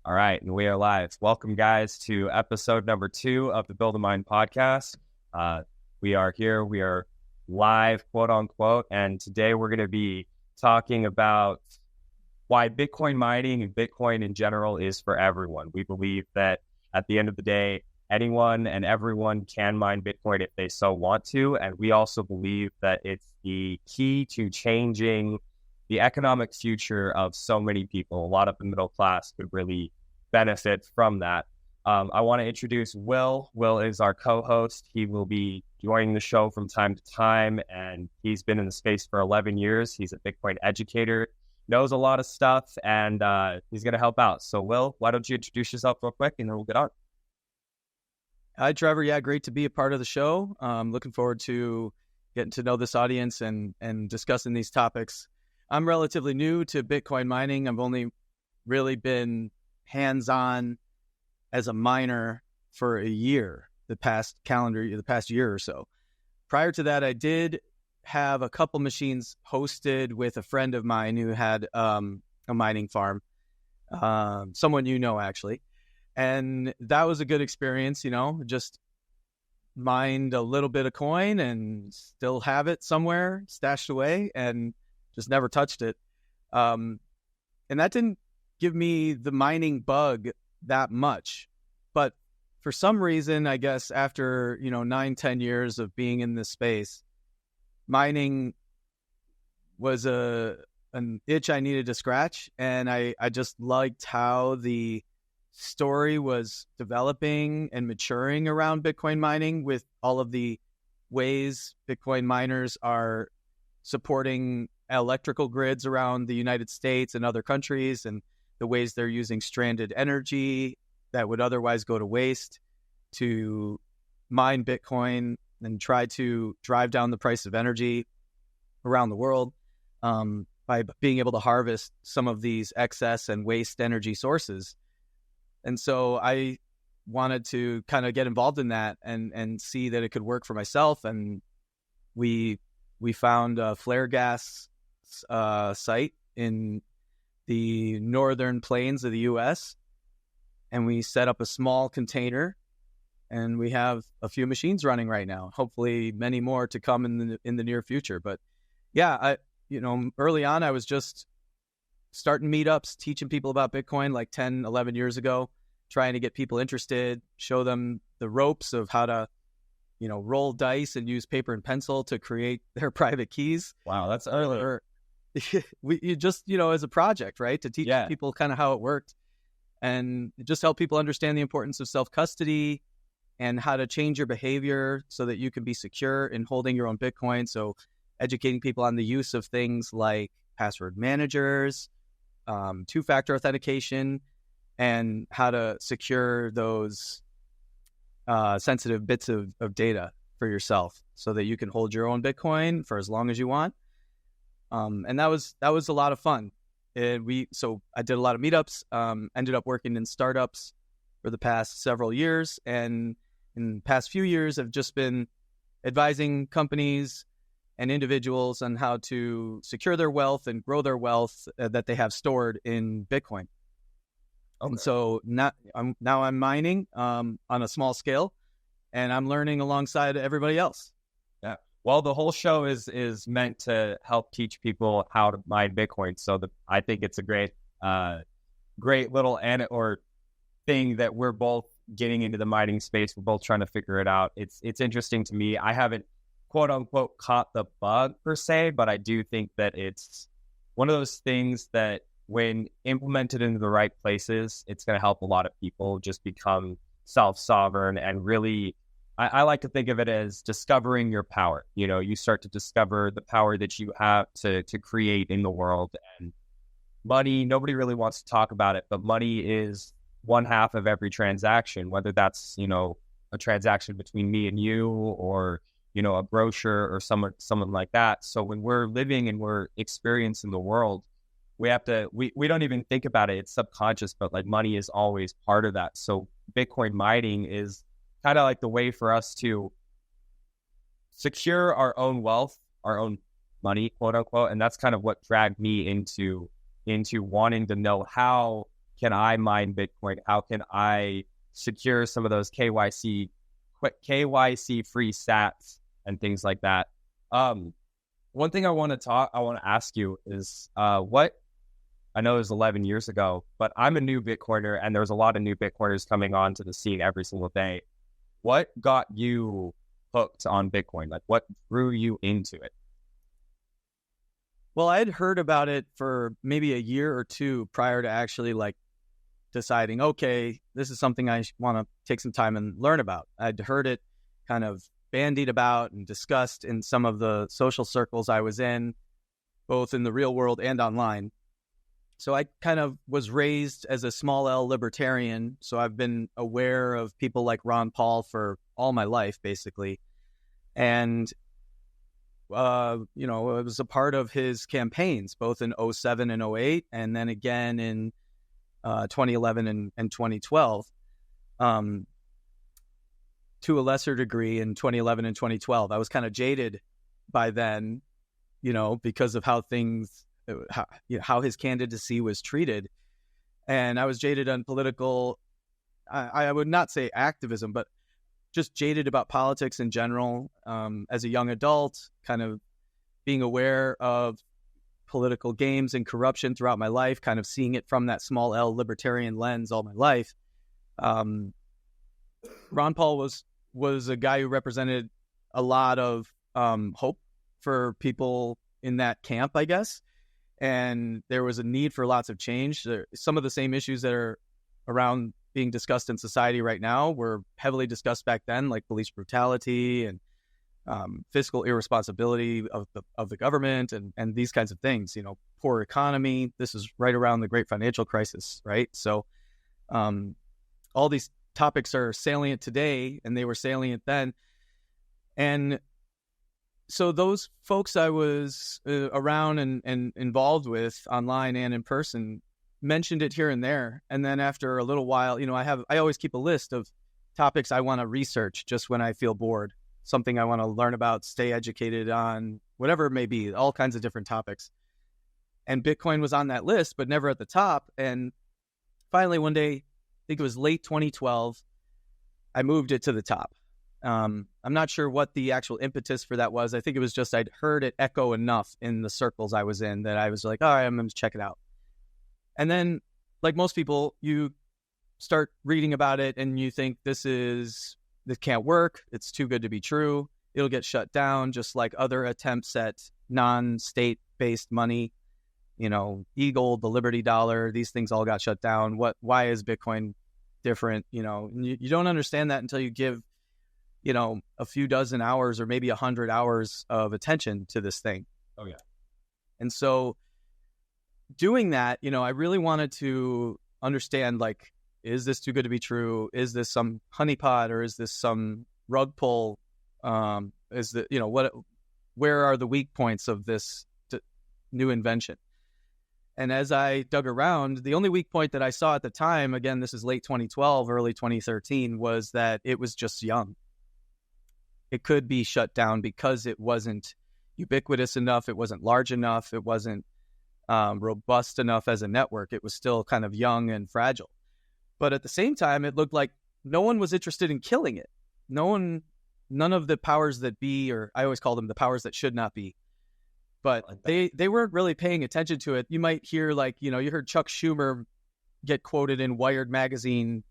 All right, and we are live. Welcome, guys, to episode number 2 of the Build a Mind podcast. We are here. We are live, quote unquote, and today we're going to be talking about why Bitcoin mining and Bitcoin in general is for everyone. We believe that at the end of the day, anyone and everyone can mine Bitcoin if they so want to, and we also believe that it's the key to changing the economic future of so many people. A lot of the middle class could really benefit from that. I want to introduce Will. Will is our co-host. He will be joining the show from time to time, and he's been in the space for 11 years. He's a Bitcoin educator, knows a lot of stuff, and he's going to help out. So, Will, why don't you introduce yourself real quick, and then we'll get on. Hi, Trevor. Yeah, great to be a part of the show. Looking forward to getting to know this audience and discussing these topics. I'm relatively new to Bitcoin mining. I've only really been hands-on as a miner for a year, the past year or so. Prior to that, I did have a couple machines hosted with a friend of mine who had a mining farm, someone you know, actually. And that was a good experience, just mined a little bit of coin and still have it somewhere stashed away and just never touched it. And that didn't give me the mining bug that much. But for some reason, I guess after, 9-10 years of being in this space, mining was an itch I needed to scratch. And I just liked how the story was developing and maturing around Bitcoin mining, with all of the ways Bitcoin miners are supporting electrical grids around the United States and other countries, and the ways they're using stranded energy that would otherwise go to waste to mine Bitcoin and try to drive down the price of energy around the world by being able to harvest some of these excess and waste energy sources. And so I wanted to kind of get involved in that and see that it could work for myself. And we found a flare gas site in the northern plains of the U.S., and we set up a small container, and we have a few machines running right now. Hopefully, many more to come in the near future. But yeah, early on, I was just starting meetups, teaching people about Bitcoin like 10, 11 years ago, trying to get people interested, show them the ropes of how to, roll dice and use paper and pencil to create their private keys. Wow, that's early. You just, as a project, right? To teach people kind of how it worked, and just help people understand the importance of self-custody and how to change your behavior so that you can be secure in holding your own Bitcoin. So educating people on the use of things like password managers, two-factor authentication, and how to secure those sensitive bits of data for yourself so that you can hold your own Bitcoin for as long as you want. And that was a lot of fun. So I did a lot of meetups, ended up working in startups for the past several years. And in the past few years, I've just been advising companies and individuals on how to secure their wealth and grow their wealth that they have stored in Bitcoin. Okay. And so now I'm mining on a small scale, and I'm learning alongside everybody else. Yeah. Well, the whole show is meant to help teach people how to mine Bitcoin. So I think it's a great little thing that we're both getting into the mining space. We're both trying to figure it out. It's interesting to me. I haven't, quote unquote, caught the bug per se, but I do think that it's one of those things that when implemented into the right places, it's going to help a lot of people just become self-sovereign and really, I like to think of it as discovering your power. You start to discover the power that you have to create in the world. And money, nobody really wants to talk about it, but money is one half of every transaction, whether that's, a transaction between me and you, or, a brochure or someone like that. So when we're living and we're experiencing the world, we have to, we don't even think about it. It's subconscious, but like money is always part of that. So Bitcoin mining is kind of like the way for us to secure our own wealth, our own money, quote unquote. And that's kind of what dragged me into wanting to know how can I mine Bitcoin? How can I secure some of those KYC free sats and things like that? One thing I want to ask you is what I know it was 11 years ago, but I'm a new Bitcoiner, and there's a lot of new Bitcoiners coming onto the scene every single day. What got you hooked on Bitcoin? Like, what drew you into it? Well, I had heard about it for maybe a year or two prior to actually like deciding, okay, this is something I want to take some time and learn about. I'd heard it kind of bandied about and discussed in some of the social circles I was in, both in the real world and online. So I kind of was raised as a small L libertarian. So I've been aware of people like Ron Paul for all my life, basically. And, I was a part of his campaigns, both in 07 and 08, and then again in 2011 and 2012. To a lesser degree in 2011 and 2012. I was kind of jaded by then, because of how things... how his candidacy was treated. And I was jaded on political, I would not say activism, but just jaded about politics in general. As a young adult, kind of being aware of political games and corruption throughout my life, kind of seeing it from that small L libertarian lens all my life. Ron Paul was a guy who represented a lot of hope for people in that camp, I guess. And there was a need for lots of change. Some of the same issues that are around being discussed in society right now were heavily discussed back then, like police brutality and fiscal irresponsibility of the government and these kinds of things. Poor economy. This is right around the great financial crisis, right? So all these topics are salient today, and they were salient then. And so those folks I was around and involved with online and in person mentioned it here and there. And then after a little while, I always keep a list of topics I want to research just when I feel bored, something I want to learn about, stay educated on, whatever it may be, all kinds of different topics. And Bitcoin was on that list, but never at the top. And finally, one day, I think it was late 2012, I moved it to the top. I'm not sure what the actual impetus for that was. I think it was just I'd heard it echo enough in the circles I was in that I was like, all right, I'm going to check it out. And then, like most people, you start reading about it and you think this can't work. It's too good to be true. It'll get shut down, just like other attempts at non-state-based money. Eagle, the Liberty Dollar, these things all got shut down. Why is Bitcoin different? You don't understand that until you give a few dozen hours or maybe 100 hours of attention to this thing. Oh, yeah. And so doing that, I really wanted to understand, like, is this too good to be true? Is this some honeypot, or is this some rug pull? Where are the weak points of this new invention? And as I dug around, the only weak point that I saw at the time, again, this is late 2012, early 2013, was that it was just young. It could be shut down because it wasn't ubiquitous enough. It wasn't large enough. It wasn't robust enough as a network. It was still kind of young and fragile. But at the same time, it looked like no one was interested in killing it. None of the powers that be, or I always call them the powers that should not be, but they weren't really paying attention to it. You might hear you heard Chuck Schumer get quoted in Wired magazine,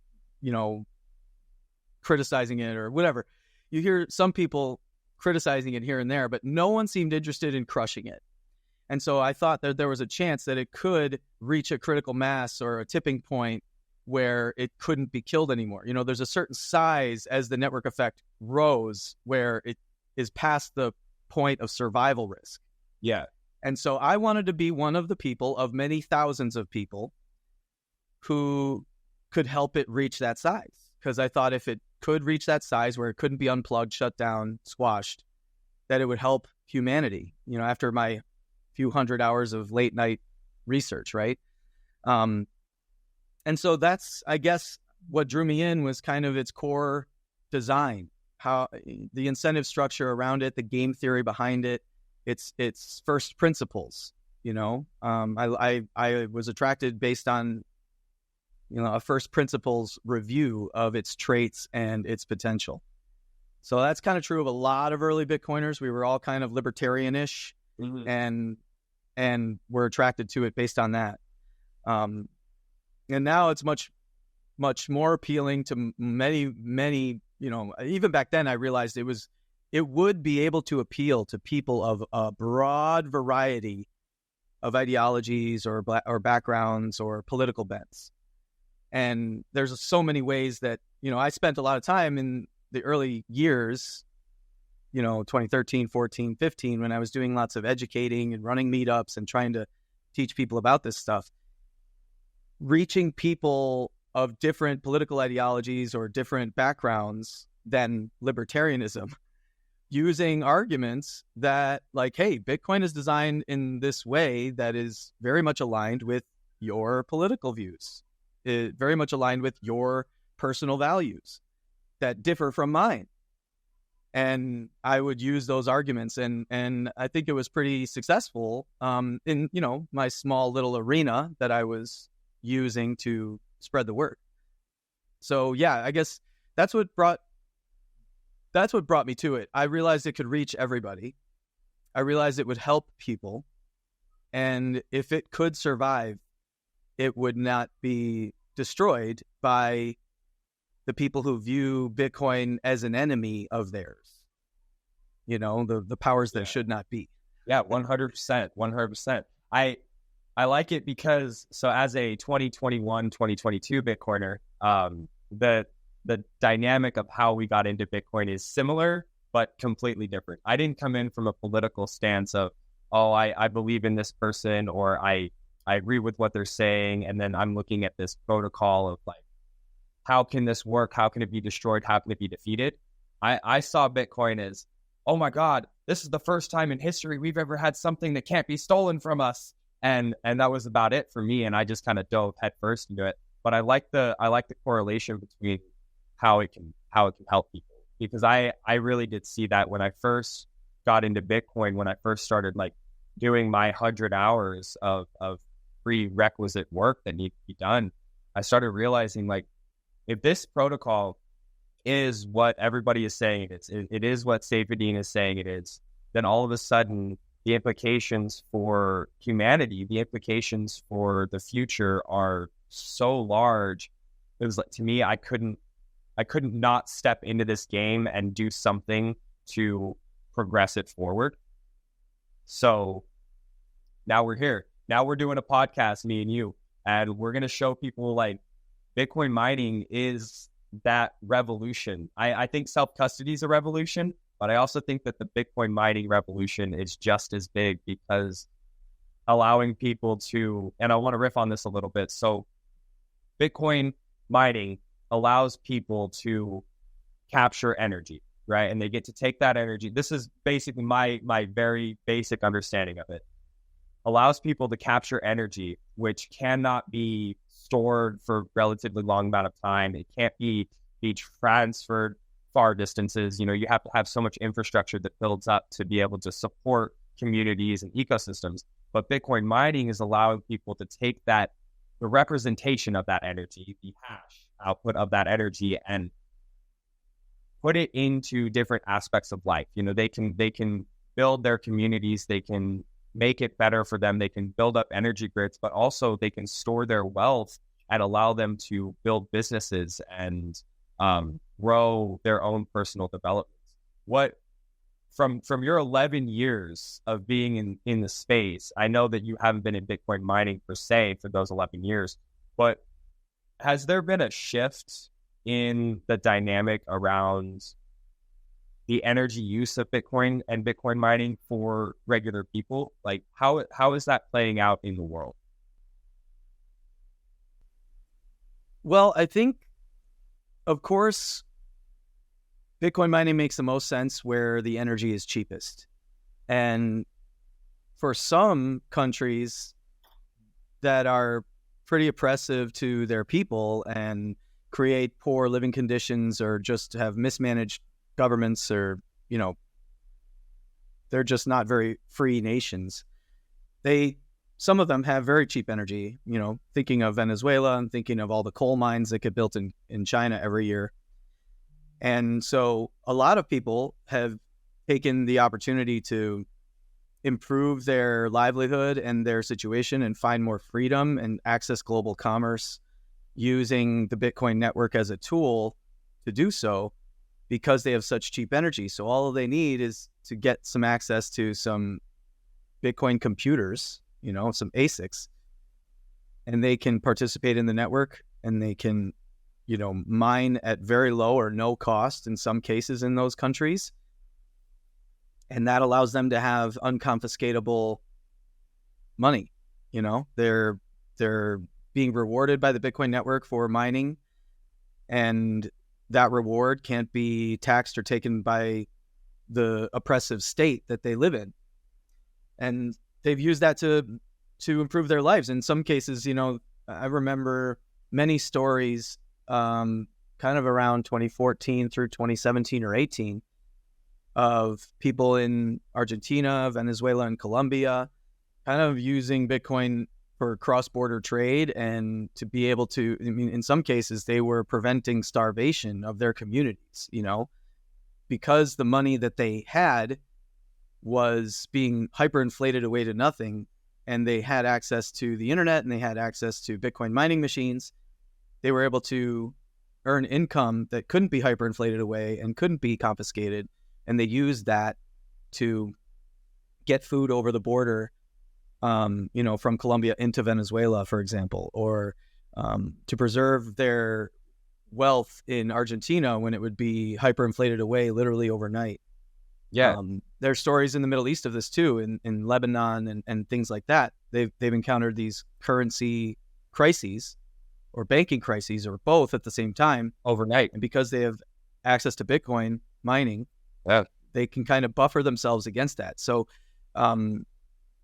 criticizing it or whatever. You hear some people criticizing it here and there, but no one seemed interested in crushing it. And so I thought that there was a chance that it could reach a critical mass or a tipping point where it couldn't be killed anymore. There's a certain size as the network effect rose where it is past the point of survival risk. Yeah. And so I wanted to be one of the people of many thousands of people who could help it reach that size. Because I thought if it could reach that size where it couldn't be unplugged, shut down, squashed, that it would help humanity, after my few hundred hours of late night research, right? And so that's, I guess, what drew me in was kind of its core design, how the incentive structure around it, the game theory behind it, its first principles. I was attracted based on a first principles review of its traits and its potential. So that's kind of true of a lot of early Bitcoiners. We were all kind of libertarian-ish, and we're attracted to it based on that. And now it's much, much more appealing to many, many, even back then I realized it would be able to appeal to people of a broad variety of ideologies or backgrounds or political bents. And there's so many ways that, I spent a lot of time in the early years, 2013, 14, 15, when I was doing lots of educating and running meetups and trying to teach people about this stuff, reaching people of different political ideologies or different backgrounds than libertarianism, using arguments that like, hey, Bitcoin is designed in this way that is very much aligned with your political views, very much aligned with your personal values that differ from mine. And I would use those arguments, and I think it was pretty successful in my small little arena that I was using to spread the word. So yeah, I guess that's what brought me to it. I realized it could reach everybody. I realized it would help people, and if it could survive, it would not be destroyed by the people who view Bitcoin as an enemy of theirs. The powers that should not be. Yeah, 100%, 100%. I like it because, so as a 2021, 2022 Bitcoiner, the dynamic of how we got into Bitcoin is similar, but completely different. I didn't come in from a political stance of, I believe in this person, or I agree with what they're saying, and then I'm looking at this protocol of like, how can this work? How can it be destroyed? How can it be defeated? I saw Bitcoin as, oh my God, this is the first time in history we've ever had something that can't be stolen from us. And that was about it for me. And I just kind of dove headfirst into it. But I like the correlation between how it can help people, because I really did see that when I first got into Bitcoin, when I first started like doing my 100 hours of prerequisite work that needed to be done. I started realizing like, if this protocol is what everybody is saying it is what Saifedean is saying it is, then all of a sudden the implications for humanity, the implications for the future are so large. It was like, to me, I couldn't not step into this game and do something to progress it forward. So now we're here. Now we're doing a podcast, me and you, and we're going to show people like Bitcoin mining is that revolution. I think self-custody is a revolution, but I also think that the Bitcoin mining revolution is just as big, because allowing people to, and I want to riff on this a little bit. So Bitcoin mining allows people to capture energy, right? And they get to take that energy. This is basically my very basic understanding of it. Allows people to capture energy, which cannot be stored for relatively long amount of time. It can't be transferred far distances. You have to have so much infrastructure that builds up to be able to support communities and ecosystems. But Bitcoin mining is allowing people to take the representation of that energy, the hash output of that energy, and put it into different aspects of life. They can build their communities, they can make it better for them, they can build up energy grids, but also they can store their wealth and allow them to build businesses and grow their own personal developments. What from your 11 years of being in the space, I know that you haven't been in Bitcoin mining per se for those 11 years, but has there been a shift in the dynamic around the energy use of Bitcoin and Bitcoin mining for regular people? Like how is that playing out in the world? Well, I think, of course, Bitcoin mining makes the most sense where the energy is cheapest. And for some countries that are pretty oppressive to their people and create poor living conditions, or just have mismanaged governments, or they're just not very free nations, they some of them have very cheap energy, thinking of Venezuela and thinking of all the coal mines that get built in China every year. And so a lot of people have taken the opportunity to improve their livelihood and their situation and find more freedom and access global commerce using the Bitcoin network as a tool to do so, because they have such cheap energy. So all they need is to get some access to some Bitcoin computers, some ASICs, and they can participate in the network, and they can, mine at very low or no cost in some cases in those countries. And that allows them to have unconfiscatable money. They're being rewarded by the Bitcoin network for mining, and that reward can't be taxed or taken by the oppressive state that they live in. And they've used that to improve their lives. In some cases, I remember many stories kind of around 2014 through 2017 or 18 of people in Argentina, Venezuela, and Colombia kind of using Bitcoin for cross-border trade, and to be able to, in some cases, they were preventing starvation of their communities, because the money that they had was being hyperinflated away to nothing, and they had access to the internet and they had access to Bitcoin mining machines. They were able to earn income that couldn't be hyperinflated away and couldn't be confiscated, and they used that to get food over the border, from Colombia into Venezuela, for example, or to preserve their wealth in Argentina when it would be hyperinflated away literally overnight. Yeah. There's stories in the Middle East of this too, in Lebanon and things like that. They've encountered these currency crises or banking crises, or both at the same time Overnight. And because they have access to Bitcoin mining, they can kind of buffer themselves against that. So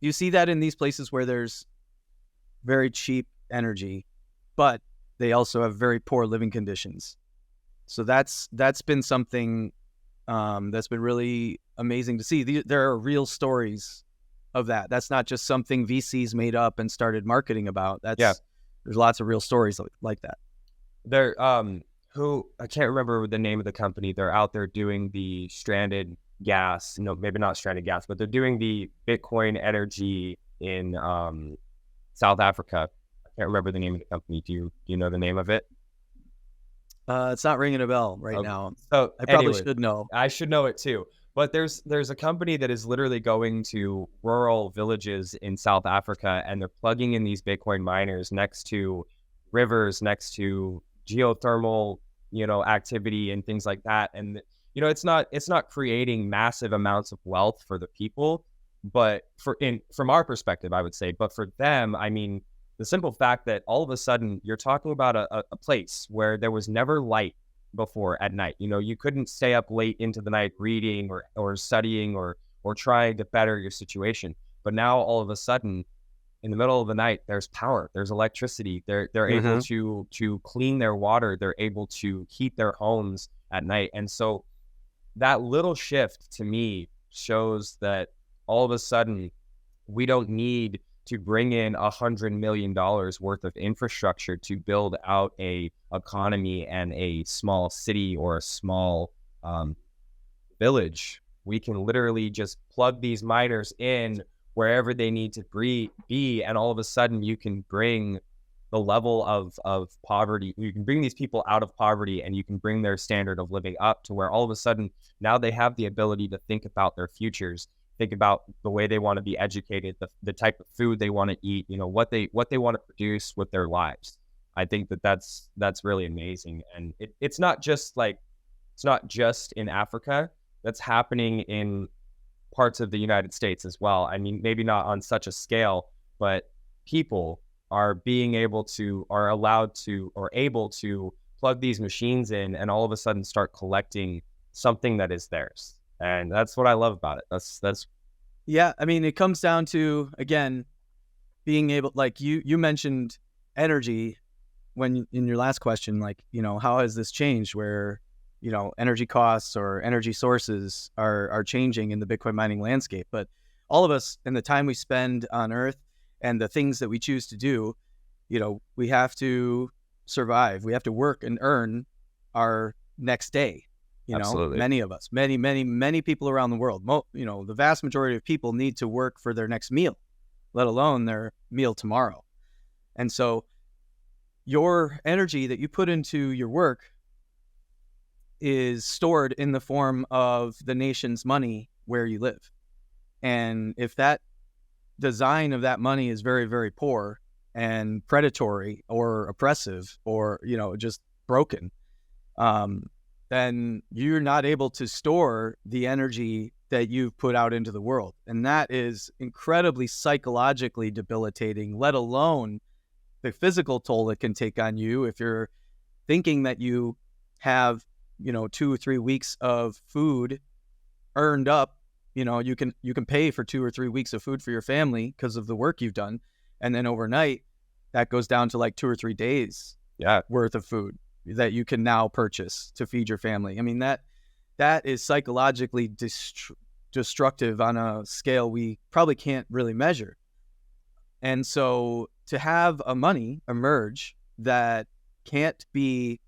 you see that in these places where there's very cheap energy, but they also have very poor living conditions. So that's been something that's been really amazing to see. There are real stories of that. That's not just something VCs made up and started marketing about. There's lots of real stories like that. There, who, I can't remember the name of the company. They're out there doing the stranded gas. No, maybe not stranded gas, but they're doing the Bitcoin energy in South Africa. I can't remember the name of the company. Do you know the name of it? It's not ringing a bell now. So I probably should know. I should know it too. But there's a company that is literally going to rural villages in South Africa, and they're plugging in these Bitcoin miners next to rivers, next to geothermal, activity and things like that. And it's not creating massive amounts of wealth for the people, but from our perspective, I would say, but for them, I mean, the simple fact that all of a sudden you're talking about a place where there was never light before at night. You couldn't stay up late into the night reading or studying or trying to better your situation. But now all of a sudden, in the middle of the night, there's power, there's electricity. They're able to clean their water. They're able to heat their homes at night. And so that little shift to me shows that all of a sudden we don't need to bring in $100 million worth of infrastructure to build out a economy and a small city or a small village. We can literally just plug these miners in wherever they need to be, and all of a sudden you can bring the level of poverty. You can bring these people out of poverty, and you can bring their standard of living up to where all of a sudden now they have the ability to think about their futures, think about the way they want to be educated, the type of food they want to eat, what they want to produce with their lives. I think that's really amazing. And it's not just in Africa. That's happening in parts of the United States as well. I mean, maybe not on such a scale, but people are able to plug these machines in and all of a sudden start collecting something that is theirs. And that's what I love about it. That's Yeah, I mean, it comes down to, again, being able, like you mentioned energy when in your last question, how has this changed where, energy costs or energy sources are changing in the Bitcoin mining landscape. But all of us, in the time we spend on Earth, and the things that we choose to do, we have to survive. We have to work and earn our next day. Absolutely. Many of us, many people around the world, the vast majority of people need to work for their next meal, let alone their meal tomorrow. And so your energy that you put into your work is stored in the form of the nation's money where you live. And if that design of that money is very, very poor and predatory or oppressive or, just broken, then you're not able to store the energy that you've put out into the world. And that is incredibly psychologically debilitating, let alone the physical toll it can take on you. If you're thinking that you have, 2 or 3 weeks of food earned up, you can pay for 2 or 3 weeks of food for your family because of the work you've done. And then overnight, that goes down to like 2 or 3 days worth of food that you can now purchase to feed your family. I mean, that is psychologically destructive on a scale we probably can't really measure. And so to have a money emerge that can't be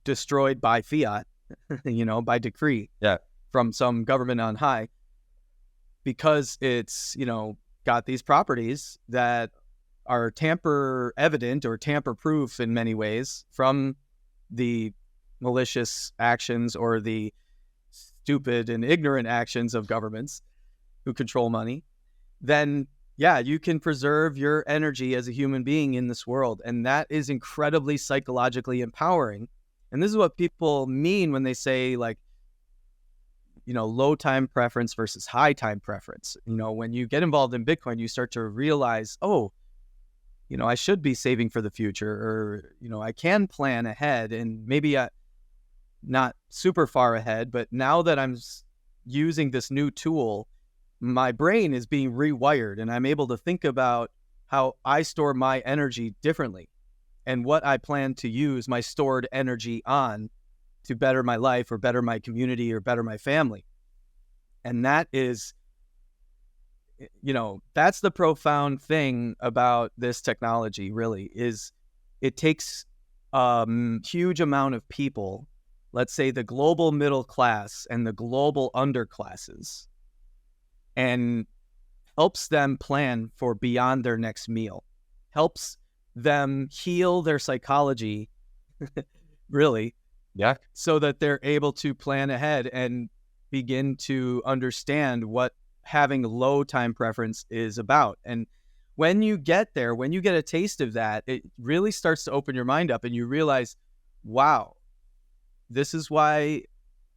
destroyed by fiat, by decree from some government on high, because it's, got these properties that are tamper evident or tamper proof in many ways from the malicious actions or the stupid and ignorant actions of governments who control money, then you can preserve your energy as a human being in this world. And that is incredibly psychologically empowering. And this is what people mean when they say like, low time preference versus high time preference. When you get involved in Bitcoin, you start to realize, I should be saving for the future, or, I can plan ahead, and maybe not super far ahead, but now that I'm using this new tool, my brain is being rewired and I'm able to think about how I store my energy differently and what I plan to use my stored energy on to better my life or better my community or better my family. And that is, that's the profound thing about this technology really, is it takes a huge amount of people, let's say the global middle class and the global underclasses, and helps them plan for beyond their next meal, helps them heal their psychology, really, so that they're able to plan ahead and begin to understand what having low time preference is about. And when you get there, when you get a taste of that, it really starts to open your mind up and you realize, wow, this is why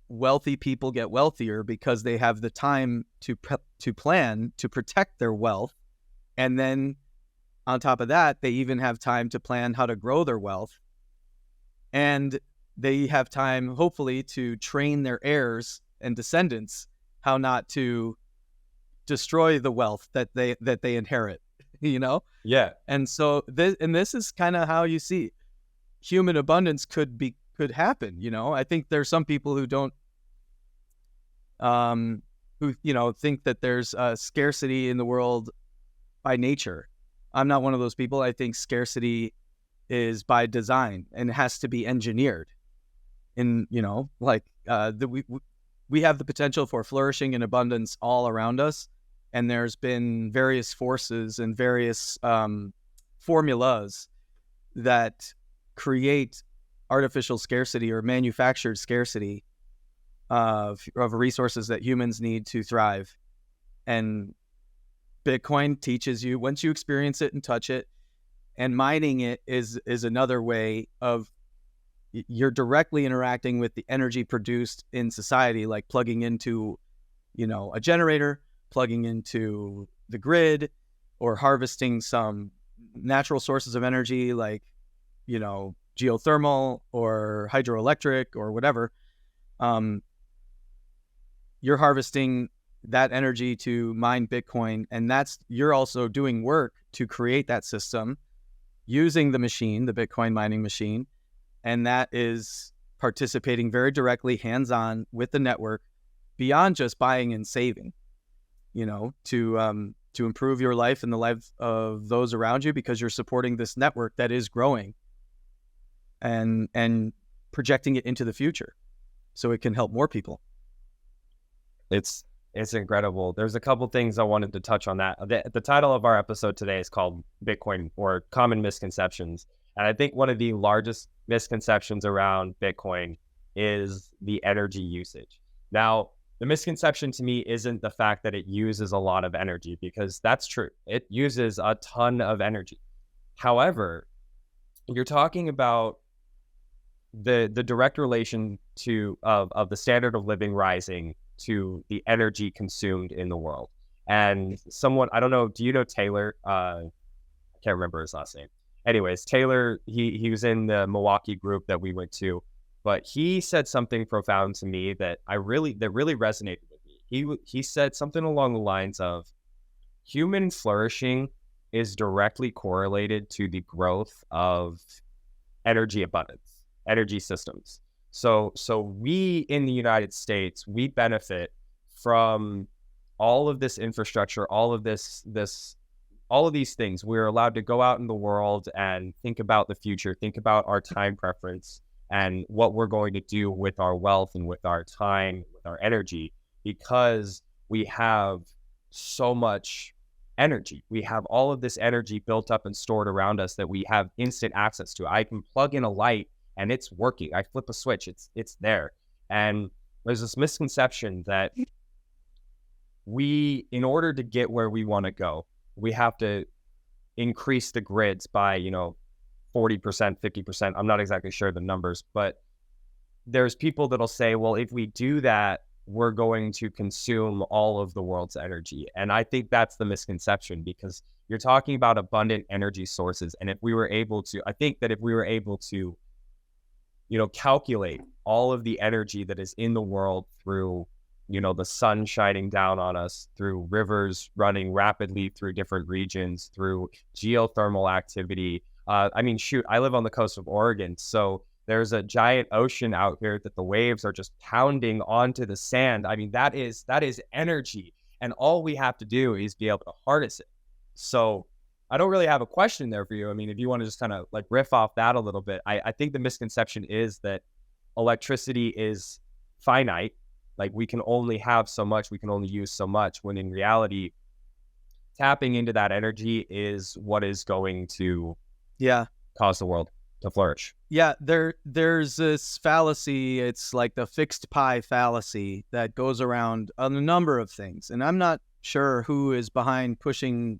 wealthy people get wealthier, because they have the time to plan to protect their wealth. And then on top of that, they even have time to plan how to grow their wealth. And they have time, hopefully, to train their heirs and descendants how not to destroy the wealth that they inherit, Yeah. And so this is kind of how you see human abundance could happen. I think there's some people who don't, who think that there's scarcity in the world by nature. I'm not one of those people. I think scarcity is by design and has to be engineered. And we have the potential for flourishing and abundance all around us. And there's been various forces and various formulas that create artificial scarcity or manufactured scarcity of resources that humans need to thrive. And Bitcoin teaches you, once you experience it and touch it, and mining it is another way of, you're directly interacting with the energy produced in society, like plugging into, a generator, plugging into the grid, or harvesting some natural sources of energy like, geothermal or hydroelectric or whatever. You're harvesting that energy to mine Bitcoin, and you're also doing work to create that system using the machine, the Bitcoin mining machine. And that is participating very directly, hands-on with the network, beyond just buying and saving, to to improve your life and the life of those around you, because you're supporting this network that is growing and projecting it into the future so it can help more people. It's incredible. There's a couple things I wanted to touch on that. The title of our episode today is called Bitcoin, or Common Misconceptions. And I think one of the largest misconceptions around Bitcoin is the energy usage. Now, the misconception to me isn't the fact that it uses a lot of energy, because that's true. It uses a ton of energy. However, you're talking about the direct relation of the standard of living rising to the energy consumed in the world. And someone, I don't know, do you know Taylor? I can't remember his last name. Anyways, Taylor, he was in the Milwaukee group that we went to, but he said something profound to me that really resonated with me. He said something along the lines of, human flourishing is directly correlated to the growth of energy abundance, energy systems. So we in the United States, we benefit from all of this infrastructure, all of these things. We're allowed to go out in the world and think about the future, think about our time preference and what we're going to do with our wealth and with our time, with our energy, because we have so much energy. We have all of this energy built up and stored around us that we have instant access to. I can plug in a light and it's working. I flip a switch, it's there. And there's this misconception that in order to get where we want to go, we have to increase the grids by, 40%, 50%. I'm not exactly sure the numbers, but there's people that'll say, well, if we do that, we're going to consume all of the world's energy. And I think that's the misconception, because you're talking about abundant energy sources. And if we were able to calculate all of the energy that is in the world through, the sun shining down on us, through rivers running rapidly through different regions, through geothermal activity. I live on the coast of Oregon, so there's a giant ocean out here that the waves are just pounding onto the sand. I mean, that is energy, and all we have to do is be able to harness it. So I don't really have a question there for you. I mean, if you want to just kind of like riff off that a little bit, I think the misconception is that electricity is finite. Like, we can only have so much, we can only use so much, when in reality, tapping into that energy is what is going to cause the world to flourish. Yeah, there's this fallacy. It's like the fixed pie fallacy that goes around on a number of things. And I'm not sure who is behind pushing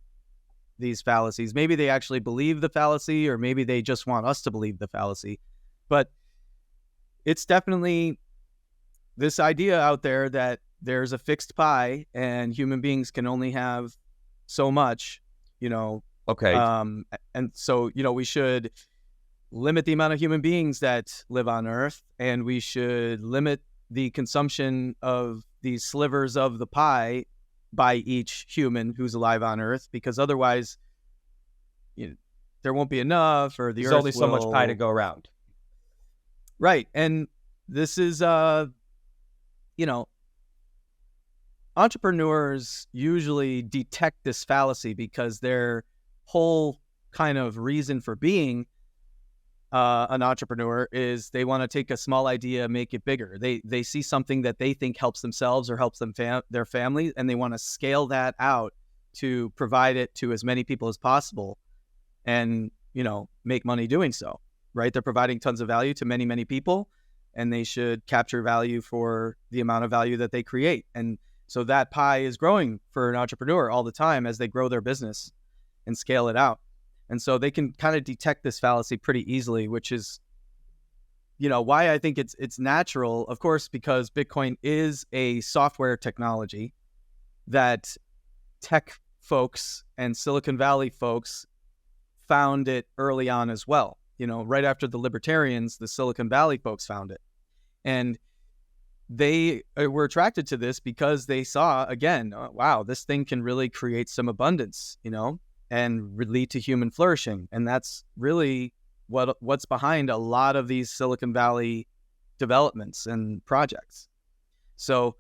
these fallacies. Maybe they actually believe the fallacy, or maybe they just want us to believe the fallacy. But it's definitely this idea out there that there's a fixed pie and human beings can only have so much, Okay. And so, we should limit the amount of human beings that live on Earth, and we should limit the consumption of these slivers of the pie by each human who's alive on Earth, because otherwise, there won't be enough, or there's only so much pie to go around. Right. And this is, entrepreneurs usually detect this fallacy because their whole kind of reason for being an entrepreneur is they want to take a small idea, make it bigger. They see something that they think helps themselves or helps them their family, and they want to scale that out to provide it to as many people as possible, and make money doing so. Right? They're providing tons of value to many, many people, and they should capture value for the amount of value that they create. And so that pie is growing for an entrepreneur all the time as they grow their business and scale it out. And so they can kind of detect this fallacy pretty easily, which is, why I think it's natural, of course, because Bitcoin is a software technology that tech folks and Silicon Valley folks found it early on as well. Right after the libertarians, the Silicon Valley folks found it. And they were attracted to this because they saw, again, wow, this thing can really create some abundance, and lead to human flourishing. And that's really what's behind a lot of these Silicon Valley developments and projects. So,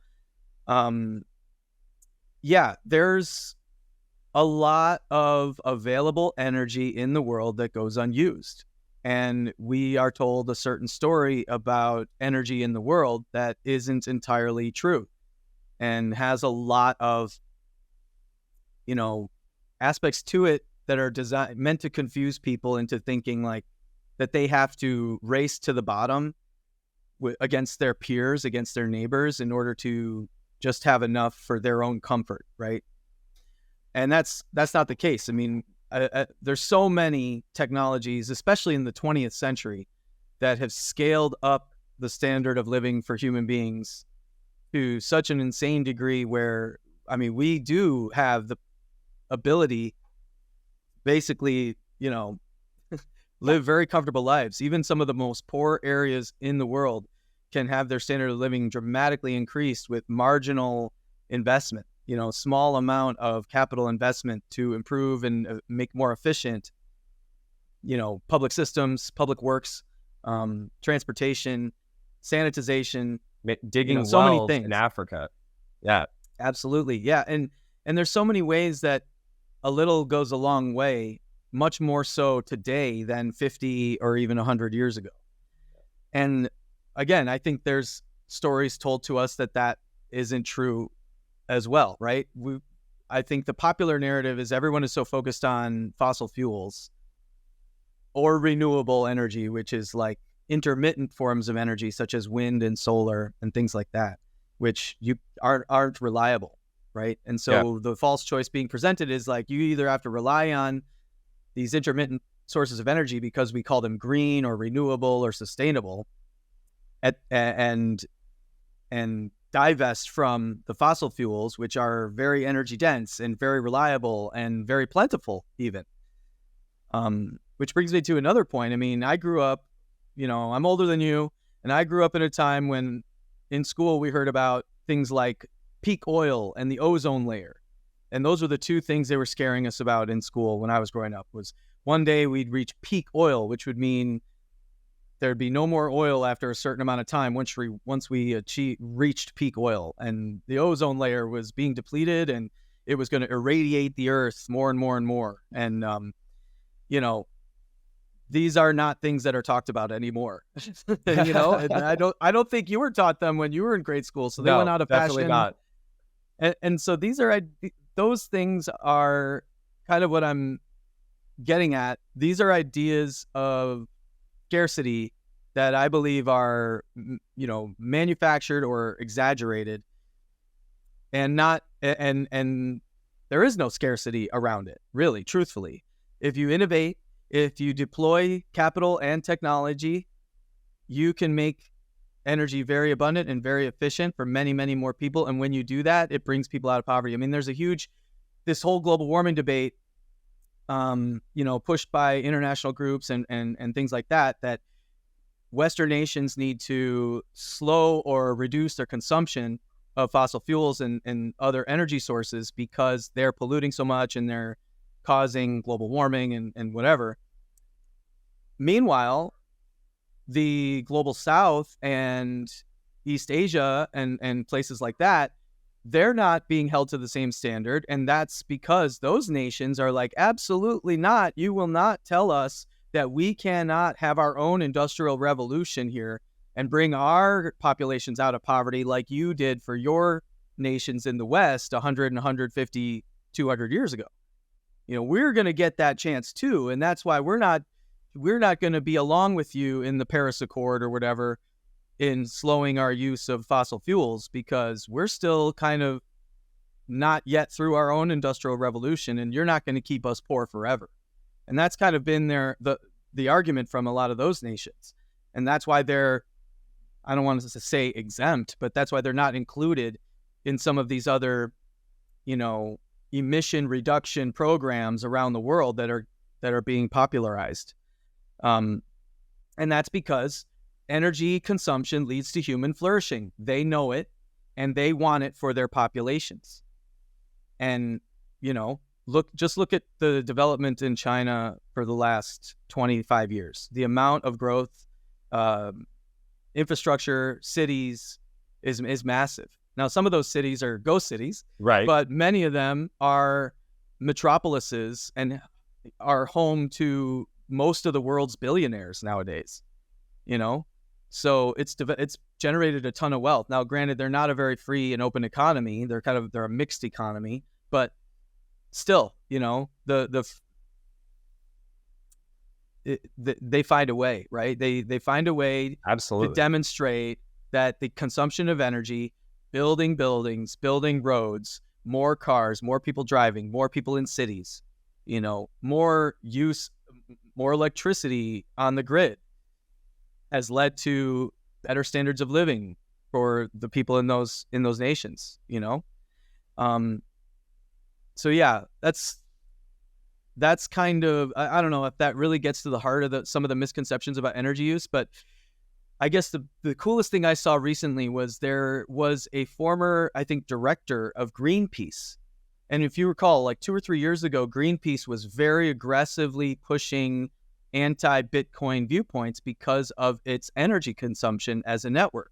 there's a lot of available energy in the world that goes unused. And we are told a certain story about energy in the world that isn't entirely true and has a lot of, aspects to it that are meant to confuse people into thinking like that they have to race to the bottom against their peers, against their neighbors, in order to just have enough for their own comfort, right? And that's not the case. I mean, there's so many technologies, especially in the 20th century, that have scaled up the standard of living for human beings to such an insane degree where, I mean, we do have the ability, basically, live very comfortable lives. Even some of the most poor areas in the world can have their standard of living dramatically increased with marginal investment, small amount of capital investment to improve and make more efficient, public systems, public works, transportation, sanitization, digging so many wells things in Africa. Yeah, absolutely. Yeah. And there's so many ways that a little goes a long way, much more so today than 50 or even 100 years ago. And again, I think there's stories told to us that isn't true as well, right? I think the popular narrative is everyone is so focused on fossil fuels or renewable energy, which is like intermittent forms of energy such as wind and solar and things like that, which aren't reliable, right? And so the false choice being presented is like you either have to rely on these intermittent sources of energy because we call them green or renewable or sustainable, and divest from the fossil fuels, which are very energy dense and very reliable and very plentiful even. Which brings me to another point. I mean, I grew up, I'm older than you, and I grew up in a time when in school we heard about things like peak oil and the ozone layer. And those were the two things they were scaring us about in school when I was growing up, was one day we'd reach peak oil, which would mean there'd be no more oil after a certain amount of time once we reached peak oil, and the ozone layer was being depleted and it was going to irradiate the earth more and more and more. And, these are not things that are talked about anymore. And I don't think you were taught them when you were in grade school. So they went out of definitely fashion. not. And so those things are kind of what I'm getting at. These are ideas of scarcity that I believe are, manufactured or exaggerated, and there is no scarcity around it, really, truthfully. If you innovate, if you deploy capital and technology, you can make energy very abundant and very efficient for many, many more people. And when you do that, it brings people out of poverty. I mean, there's this whole global warming debate, pushed by international groups and things like that Western nations need to slow or reduce their consumption of fossil fuels and other energy sources because they're polluting so much and they're causing global warming and whatever. Meanwhile, the global South and East Asia and places like that, they're not being held to the same standard. And that's because those nations are like, absolutely not. You will not tell us that we cannot have our own industrial revolution here and bring our populations out of poverty like you did for your nations in the West 100 and 150, 200 years ago. We're going to get that chance too. And that's why we're not going to be along with you in the Paris Accord or whatever in slowing our use of fossil fuels, because we're still kind of not yet through our own industrial revolution, and you're not going to keep us poor forever. And that's kind of been the argument from a lot of those nations. And that's why they're, I don't want to say exempt, but that's why they're not included in some of these other, emission reduction programs around the world that are being popularized. And that's because energy consumption leads to human flourishing. They know it, and they want it for their populations. And, look at the development in China for the last 25 years. The amount of growth, infrastructure, cities is massive. Now, some of those cities are ghost cities, right? But many of them are, metropolises and are home to most of the world's billionaires nowadays, so it's generated a ton of wealth. Now, granted, they're not a very free and open economy. They're a mixed economy, but still, they find a way, right? They find a way Absolutely to demonstrate that the consumption of energy, building buildings, building roads, more cars, more people driving, more people in cities, more use, more electricity on the grid has led to better standards of living for the people in those nations, So yeah, that's kind of, I don't know if that really gets to the heart of some of the misconceptions about energy use, but I guess the coolest thing I saw recently was there was a former, I think, director of Greenpeace. And if you recall, like 2 or 3 years ago, Greenpeace was very aggressively pushing anti-Bitcoin viewpoints because of its energy consumption as a network.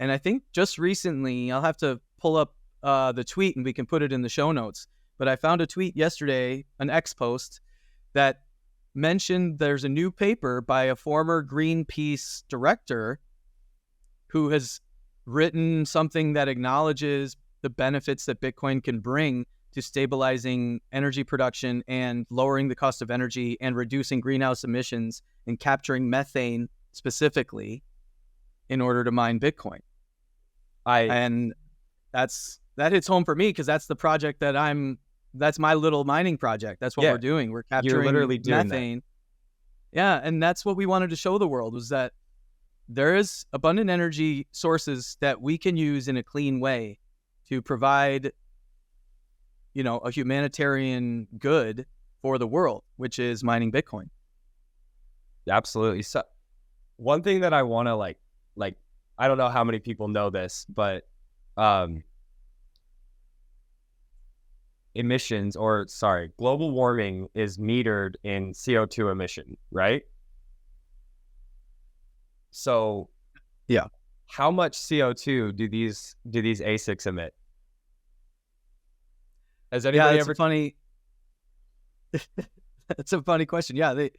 And I think just recently, I'll have to pull up the tweet and we can put it in the show notes, but I found a tweet yesterday, an X post, that mentioned there's a new paper by a former Greenpeace director who has written something that acknowledges the benefits that Bitcoin can bring to stabilizing energy production and lowering the cost of energy and reducing greenhouse emissions and capturing methane specifically in order to mine Bitcoin. And that hits home for me because that's the project that's my little mining project. That's what we're doing. We're capturing literally doing methane. Yeah, and that's what we wanted to show the world, was that there is abundant energy sources that we can use in a clean way to provide, a humanitarian good for the world, which is mining Bitcoin. Absolutely. So one thing that I want to like, I don't know how many people know this, but global warming is metered in CO2 emission, right? So yeah, how much CO2 do these ASICs emit? Has anybody ever funny? That's a funny question. Yeah, they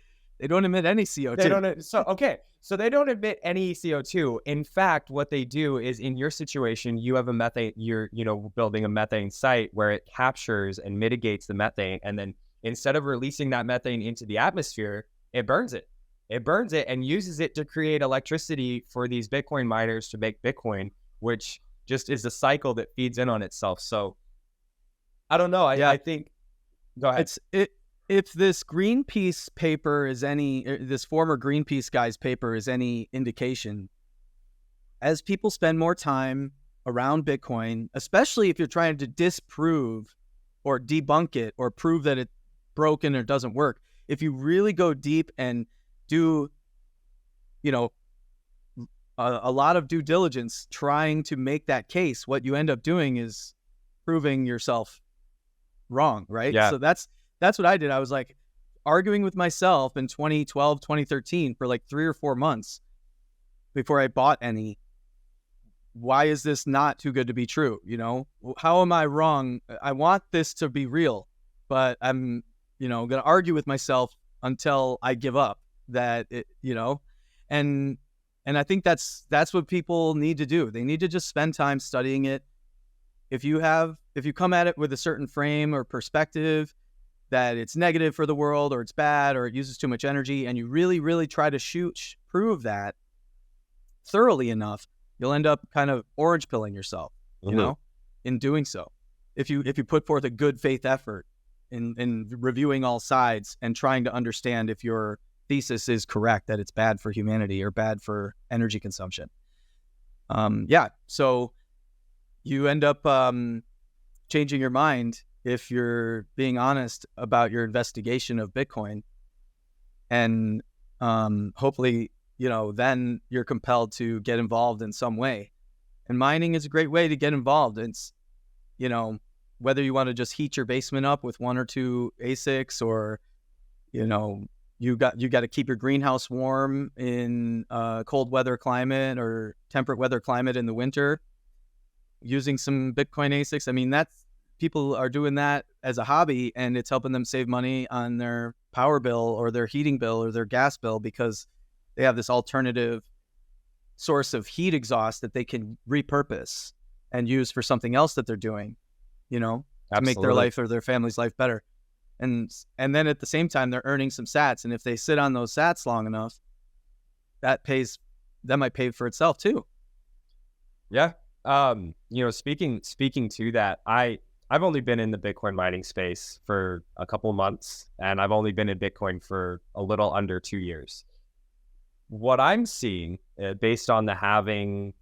don't emit any CO2. They don't. So they don't emit any CO2. In fact, what they do is, in your situation, you have a methane. You're building a methane site where it captures and mitigates the methane, and then instead of releasing that methane into the atmosphere, it burns it. It burns it and uses it to create electricity for these Bitcoin miners to make Bitcoin, which just is a cycle that feeds in on itself. So I don't know. I think. Go ahead. If this Greenpeace paper is this former Greenpeace guy's paper is any indication, as people spend more time around Bitcoin, especially if you're trying to disprove or debunk it or prove that it's broken or doesn't work, if you really go deep and do, a lot of due diligence trying to make that case, what you end up doing is proving yourself wrong, right? Yeah. So that's what I did. I was like arguing with myself in 2012, 2013 for like 3 or 4 months before I bought any. Why is this not too good to be true? How am I wrong? I want this to be real, but I'm, going to argue with myself until I give up that it, and I think that's what people need to do. They need to just spend time studying it. If you come at it with a certain frame or perspective that it's negative for the world or it's bad or it uses too much energy, and you really, really try to prove that thoroughly enough, you'll end up kind of orange pilling yourself, in doing so. If you put forth a good faith effort in reviewing all sides and trying to understand if your thesis is correct, that it's bad for humanity or bad for energy consumption. So you end up changing your mind if you're being honest about your investigation of Bitcoin, and hopefully, then you're compelled to get involved in some way. And mining is a great way to get involved. It's, whether you want to just heat your basement up with 1 or 2 ASICs, or, you got to keep your greenhouse warm in cold weather climate or temperate weather climate in the winter, using some Bitcoin ASICs. I mean, people are doing that as a hobby, and it's helping them save money on their power bill or their heating bill or their gas bill because they have this alternative source of heat exhaust that they can repurpose and use for something else that they're doing, to make their life or their family's life better. And then at the same time, they're earning some sats. And if they sit on those sats long enough, that might pay for itself too. Yeah. Speaking to that, I've only been in the Bitcoin mining space for a couple months, and I've only been in Bitcoin for a little under 2 years. What I'm seeing, based on the halving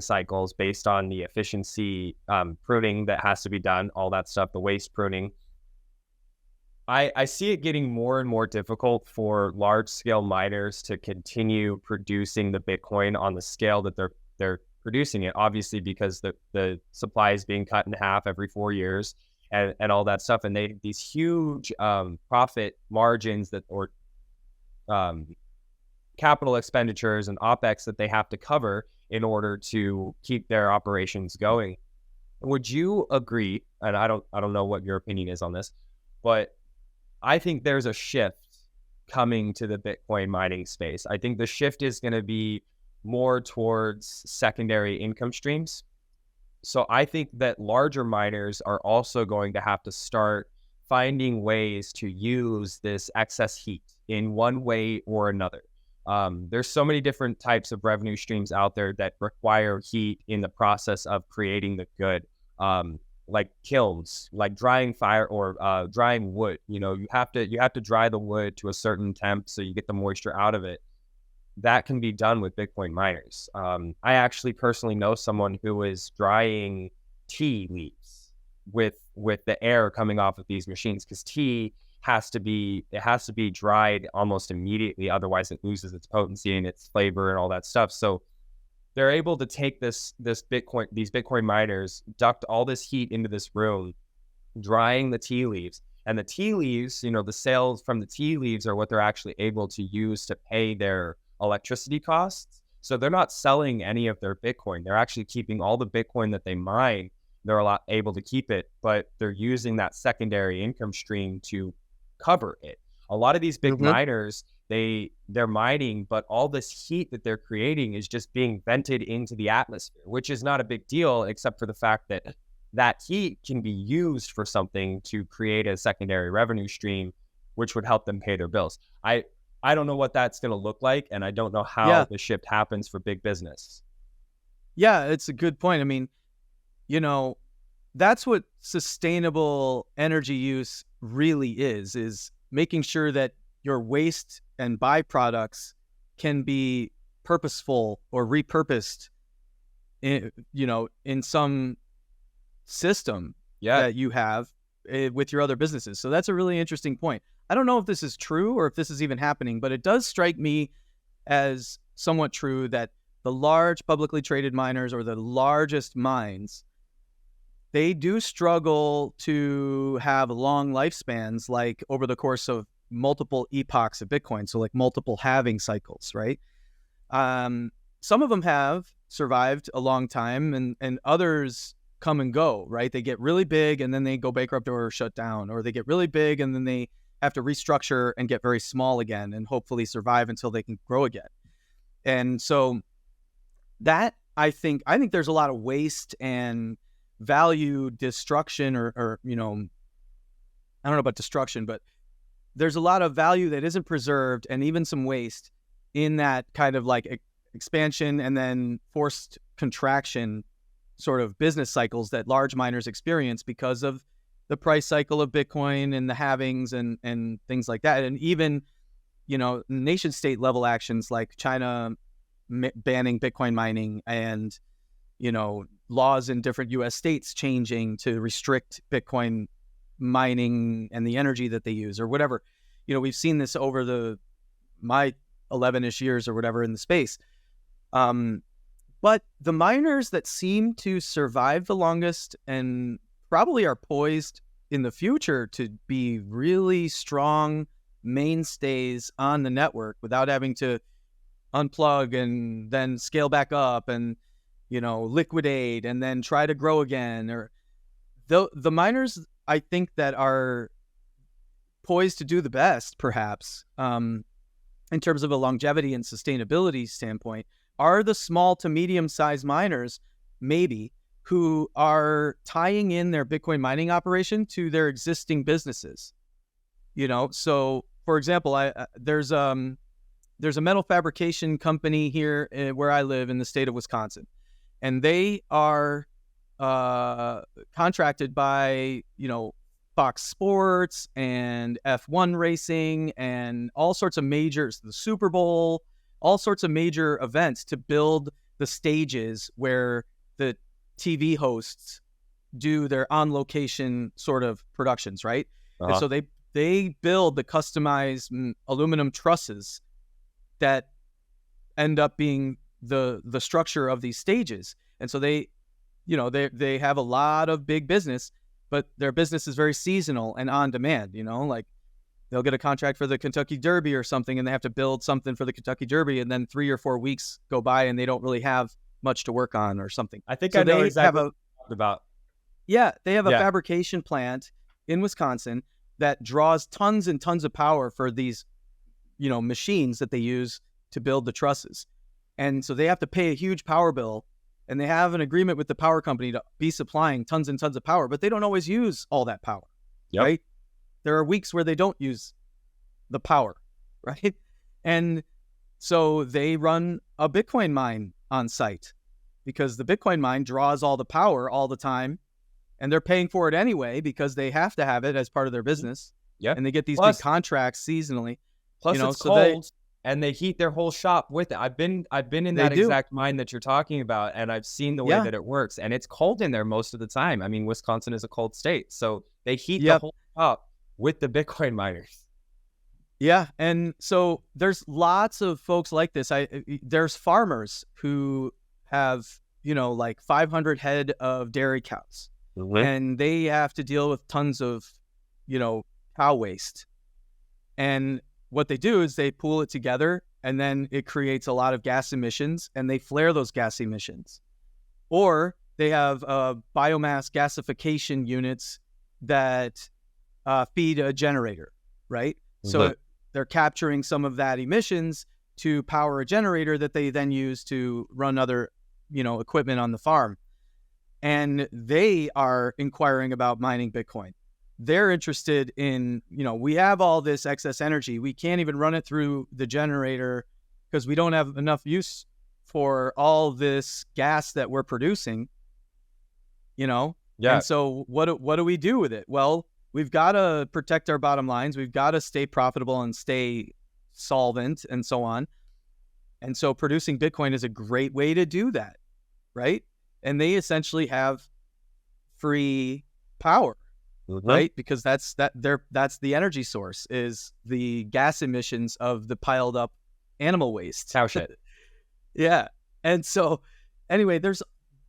cycles, based on the efficiency pruning that has to be done, all that stuff, the waste pruning, I see it getting more and more difficult for large scale miners to continue producing the Bitcoin on the scale that they're producing it, obviously because the supply is being cut in half every 4 years and all that stuff. And these huge profit margins or capital expenditures and OpEx that they have to cover in order to keep their operations going. Would you agree? And I don't know what your opinion is on this, but I think there's a shift coming to the Bitcoin mining space. I think the shift is going to be more towards secondary income streams. So I think that larger miners are also going to have to start finding ways to use this excess heat in one way or another. There's so many different types of revenue streams out there that require heat in the process of creating the good. Like kilns, like drying fire or drying wood. You have to dry the wood to a certain temp so you get the moisture out of it. That can be done with Bitcoin miners. I actually personally know someone who is drying tea leaves with the air coming off of these machines, because tea has to be dried almost immediately, otherwise it loses its potency and its flavor and all that stuff. So they're able to take these Bitcoin miners, duct all this heat into this room, drying the tea leaves. And the tea leaves, the sales from the tea leaves are what they're actually able to use to pay their electricity costs. So they're not selling any of their Bitcoin. They're actually keeping all the Bitcoin that they mine. They're able to keep it, but they're using that secondary income stream to cover it. A lot of these big miners, they're mining, but all this heat that they're creating is just being vented into the atmosphere, which is not a big deal, except for the fact that heat can be used for something to create a secondary revenue stream, which would help them pay their bills. I don't know what that's going to look like, and I don't know how the shift happens for big business. Yeah, it's a good point. I mean, that's what sustainable energy use really is making sure that your waste and byproducts can be purposeful or repurposed in some system that you have with your other businesses. So that's a really interesting point. I don't know if this is true or if this is even happening, but it does strike me as somewhat true that the large publicly traded miners or the largest mines, they do struggle to have long lifespans, like over the course of multiple epochs of Bitcoin. So like multiple halving cycles, right? Some of them have survived a long time and others come and go, right? They get really big and then they go bankrupt or shut down, or they get really big and then they have to restructure and get very small again and hopefully survive until they can grow again. And so that I think there's a lot of waste and value destruction or I don't know about destruction, but there's a lot of value that isn't preserved and even some waste in that kind of like expansion and then forced contraction sort of business cycles that large miners experience because of the price cycle of Bitcoin and the halvings and things like that. And even, nation state level actions like China banning Bitcoin mining and, laws in different US states changing to restrict Bitcoin mining and the energy that they use or whatever. We've seen this over my 11-ish years or whatever in the space. But the miners that seem to survive the longest and probably are poised in the future to be really strong mainstays on the network without having to unplug and then scale back up and, liquidate and then try to grow again, or the miners I think that are poised to do the best, perhaps, in terms of a longevity and sustainability standpoint, are the small to medium-sized miners, maybe, who are tying in their Bitcoin mining operation to their existing businesses. So for example, there's a metal fabrication company here where I live in the state of Wisconsin, and they are contracted by Fox Sports and F1 racing and all sorts of majors, the Super Bowl, all sorts of major events to build the stages where the TV hosts do their on-location sort of productions, right? And so they build the customized aluminum trusses that end up being the structure of these stages. And so they have a lot of big business, but their business is very seasonal and on demand. Like they'll get a contract for the Kentucky Derby or something, and they have to build something for the Kentucky Derby, and then 3 or 4 weeks go by and they don't really have much to work on or something. I think so I know exactly what you're talking about. Yeah, they have a fabrication plant in Wisconsin that draws tons and tons of power for these, machines that they use to build the trusses. And so they have to pay a huge power bill, and they have an agreement with the power company to be supplying tons and tons of power, but they don't always use all that power, right? There are weeks where they don't use the power, right? And so they run a Bitcoin mine on site because the Bitcoin mine draws all the power all the time, and they're paying for it anyway because they have to have it as part of their business. Yeah. And they get these big contracts seasonally. Plus it's cold, and they heat their whole shop with it. I've been in that exact mine that you're talking about, and I've seen the way that it works, and it's cold in there most of the time. I mean, Wisconsin is a cold state, so they heat the whole shop with the Bitcoin miners. Yeah, and so there's lots of folks like this. There's farmers who have, like 500 head of dairy cows, and they have to deal with tons of, cow waste. And what they do is they pool it together, and then it creates a lot of gas emissions, and they flare those gas emissions. Or they have biomass gasification units that feed a generator, right? So they're capturing some of that emissions to power a generator that they then use to run other, equipment on the farm. And they are inquiring about mining Bitcoin. They're interested in, we have all this excess energy. We can't even run it through the generator because we don't have enough use for all this gas that we're producing, Yeah. And so what do we do with it? Well, we've got to protect our bottom lines. We've got to stay profitable and stay solvent and so on. And so producing Bitcoin is a great way to do that, right? And they essentially have free power, right? Because that's the energy source is the gas emissions of the piled up animal waste. Cow shit. Yeah. And so anyway,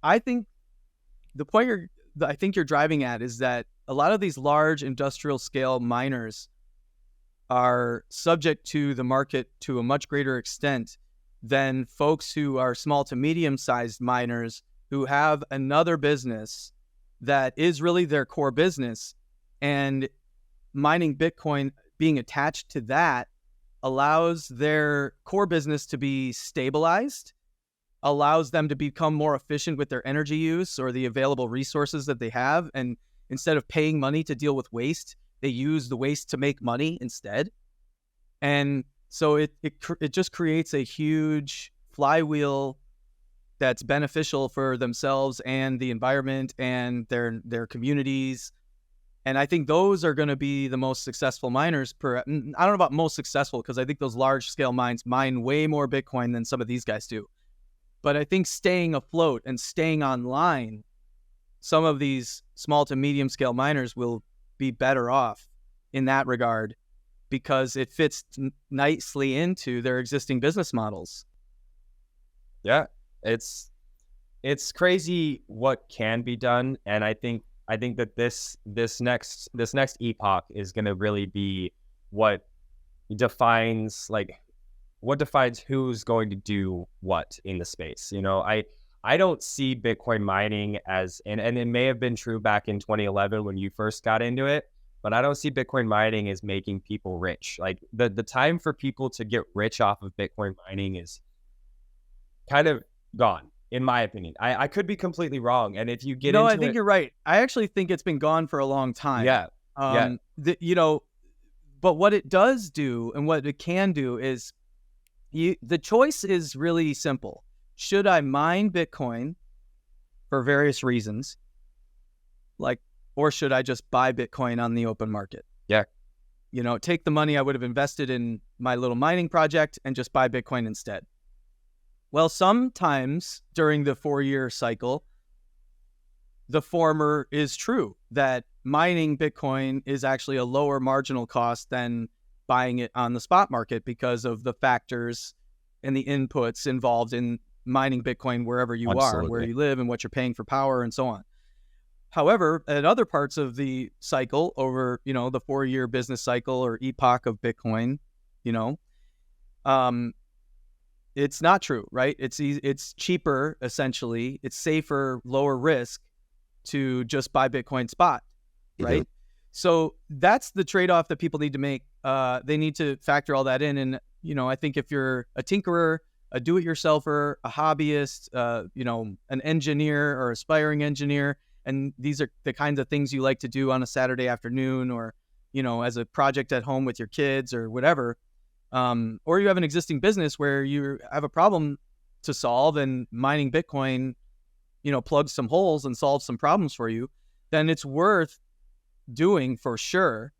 I think the point I think you're driving at is that a lot of these large industrial scale miners are subject to the market to a much greater extent than folks who are small to medium sized miners who have another business that is really their core business, and mining Bitcoin being attached to that allows their core business to be stabilized, allows them to become more efficient with their energy use or the available resources that they have. And instead of paying money to deal with waste, they use the waste to make money instead. And so it just creates a huge flywheel that's beneficial for themselves and the environment and their communities. And I think those are going to be the most successful miners. I don't know about most successful, because I think those large scale mines mine way more Bitcoin than some of these guys do. But I think staying afloat and staying online, some of these small to medium scale miners will be better off in that regard because it fits nicely into their existing business models. Yeah, it's crazy what can be done, and I think that this next epoch is going to really be what defines who's going to do what in the space. I don't see Bitcoin mining as, and it may have been true back in 2011 when you first got into it, but I don't see Bitcoin mining as making people rich. Like the time for people to get rich off of Bitcoin mining is kind of gone, in my opinion. I could be completely wrong. And if you get No, into I think it, you're right. I actually think it's been gone for a long time. yeah, yeah, But what it does do and what it can do is the choice is really simple. Should I mine Bitcoin for various reasons, or should I just buy Bitcoin on the open market? yeah, Take the money I would have invested in my little mining project and just buy Bitcoin instead. Well, sometimes during the 4-year cycle, the former is true, that mining Bitcoin is actually a lower marginal cost than buying it on the spot market because of the factors and the inputs involved in mining Bitcoin wherever you are, where you live, and what you're paying for power and so on. However, at other parts of the cycle, over the 4-year business cycle or epoch of Bitcoin, it's not true, right? It's cheaper, essentially. It's safer, lower risk to just buy Bitcoin spot, right? Mm-hmm. So that's the trade-off that people need to make. They need to factor all that in. And, I think if you're a tinkerer, a do-it-yourselfer, a hobbyist, an engineer or aspiring engineer, and these are the kinds of things you like to do on a Saturday afternoon, or, as a project at home with your kids or whatever, or you have an existing business where you have a problem to solve, and mining Bitcoin, plugs some holes and solves some problems for you, then it's worth doing for sure.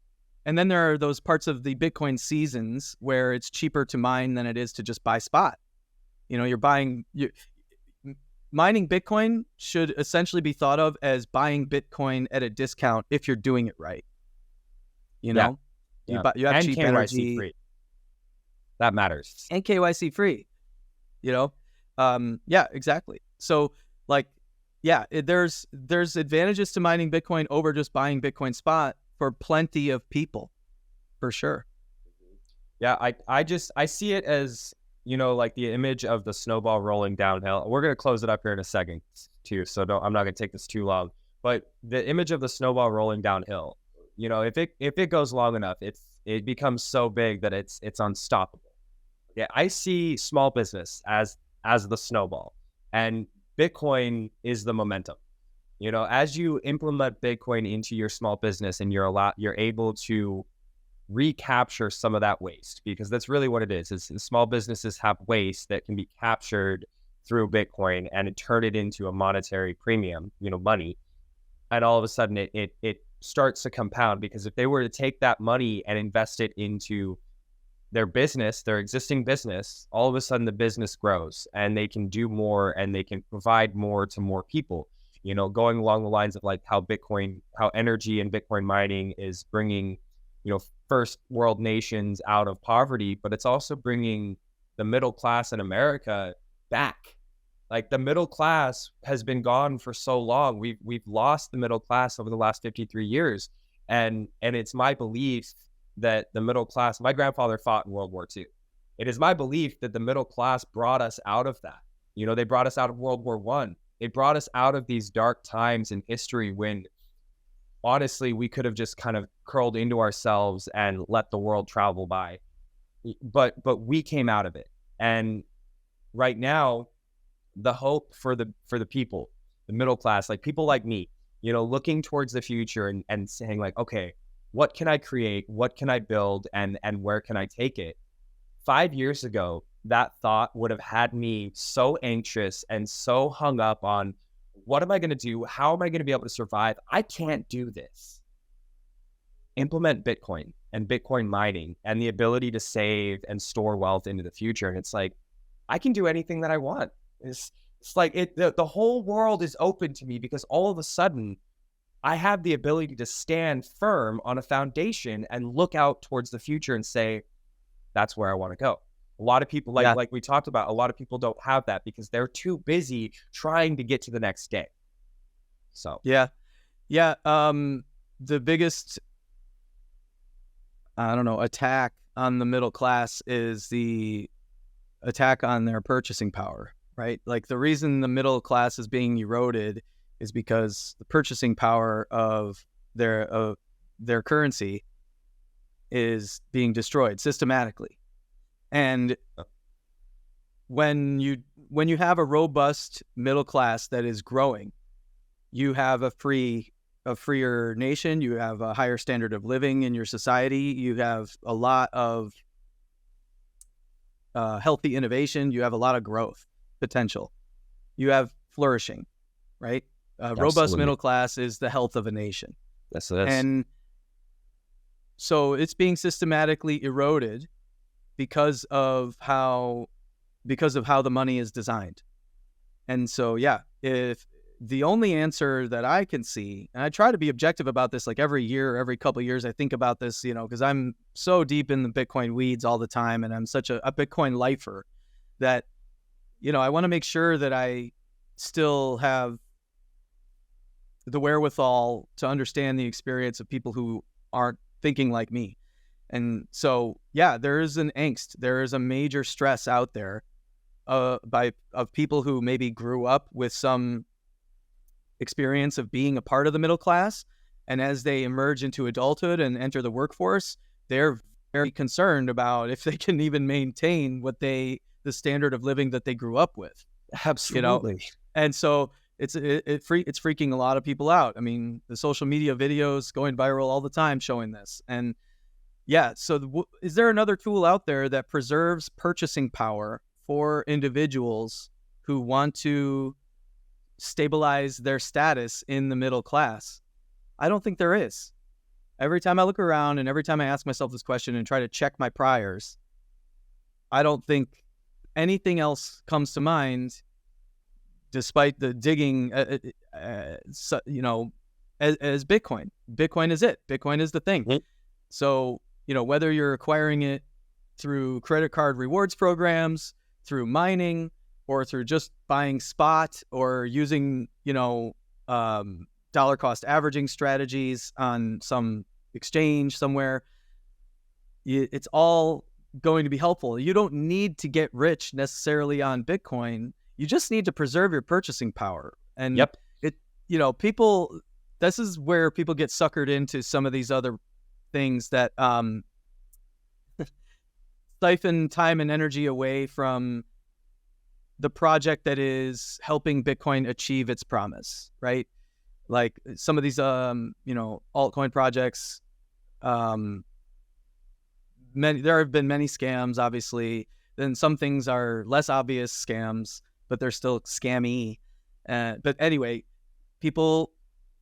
And then there are those parts of the Bitcoin seasons where it's cheaper to mine than it is to just buy spot. Mining Bitcoin should essentially be thought of as buying Bitcoin at a discount if you're doing it right. You have and cheap KYC energy. Free. That matters. And KYC free. Yeah, exactly. So there's advantages to mining Bitcoin over just buying Bitcoin spot for plenty of people, for sure. Yeah, I see it as, like the image of the snowball rolling downhill. We're going to close it up here in a second too, so I'm not going to take this too long. But the image of the snowball rolling downhill, if it goes long enough, it becomes so big that it's unstoppable. Yeah, I see small business as the snowball, and Bitcoin is the momentum. As you implement Bitcoin into your small business, and you're able to recapture some of that waste, because that's really what it is small businesses have waste that can be captured through Bitcoin and turn it into a monetary premium, money. And all of a sudden it starts to compound, because if they were to take that money and invest it into their business, their existing business, all of a sudden the business grows and they can do more and they can provide more to more people, going along the lines of like how energy and Bitcoin mining is bringing, first world nations out of poverty, but it's also bringing the middle class in America back. Like the middle class has been gone for so long. We've lost the middle class over the last 53 years. And it's my belief that the middle class, my grandfather fought in World War II. It is my belief that the middle class brought us out of that. They brought us out of World War I. They brought us out of these dark times in history when honestly we could have just kind of curled into ourselves and let the world travel by. But we came out of it. And right now, the hope for the people, the middle class, like people like me, looking towards the future and saying like, okay, what can I create? What can I build? And where can I take it? 5 years ago, that thought would have had me so anxious and so hung up on what am I going to do? How am I going to be able to survive? I can't do this. Implement Bitcoin and Bitcoin mining and the ability to save and store wealth into the future. And it's like, I can do anything that I want. It's like the whole world is open to me, because all of a sudden I have the ability to stand firm on a foundation and look out towards the future and say, that's where I want to go. A lot of people, like we talked about, a lot of people don't have that because they're too busy trying to get to the next day. So yeah. The biggest, attack on the middle class is the attack on their purchasing power. right? Like the reason the middle class is being eroded is because the purchasing power of their currency is being destroyed systematically. And when you have a robust middle class that is growing, you have a freer nation, you have a higher standard of living in your society, you have a lot of healthy innovation, you have a lot of growth potential, you have flourishing, right? Robust middle class is the health of a nation. Yes, it is. And so it's being systematically eroded because of how the money is designed. And so, yeah, if the only answer that I can see, and I try to be objective about this, like every year, every couple of years, I think about this, because I'm so deep in the Bitcoin weeds all the time, and I'm such a Bitcoin lifer that, I want to make sure that I still have the wherewithal to understand the experience of people who aren't thinking like me. And so, yeah, there is an angst. There is a major stress out there of people who maybe grew up with some experience of being a part of the middle class. And as they emerge into adulthood and enter the workforce, they're very concerned about if they can even maintain the standard of living that they grew up with. Absolutely. And so it's freaking a lot of people out. I mean, the social media videos going viral all the time showing this. And yeah, so is there another tool out there that preserves purchasing power for individuals who want to stabilize their status in the middle class? I don't think there is. Every time I look around and every time I ask myself this question and try to check my priors, I don't think anything else comes to mind, despite the digging, as Bitcoin. Bitcoin is it. Bitcoin is the thing. Mm-hmm. So, whether you're acquiring it through credit card rewards programs, through mining, or through just buying spot, or using, dollar cost averaging strategies on some exchange somewhere, it's all going to be helpful. You don't need to get rich necessarily on Bitcoin. You just need to preserve your purchasing power. And yep. People, this is where people get suckered into some of these other things that siphon time and energy away from the project that is helping Bitcoin achieve its promise, right? Like some of these, altcoin projects, there have been many scams, obviously. Then some things are less obvious scams, but they're still scammy. But anyway, people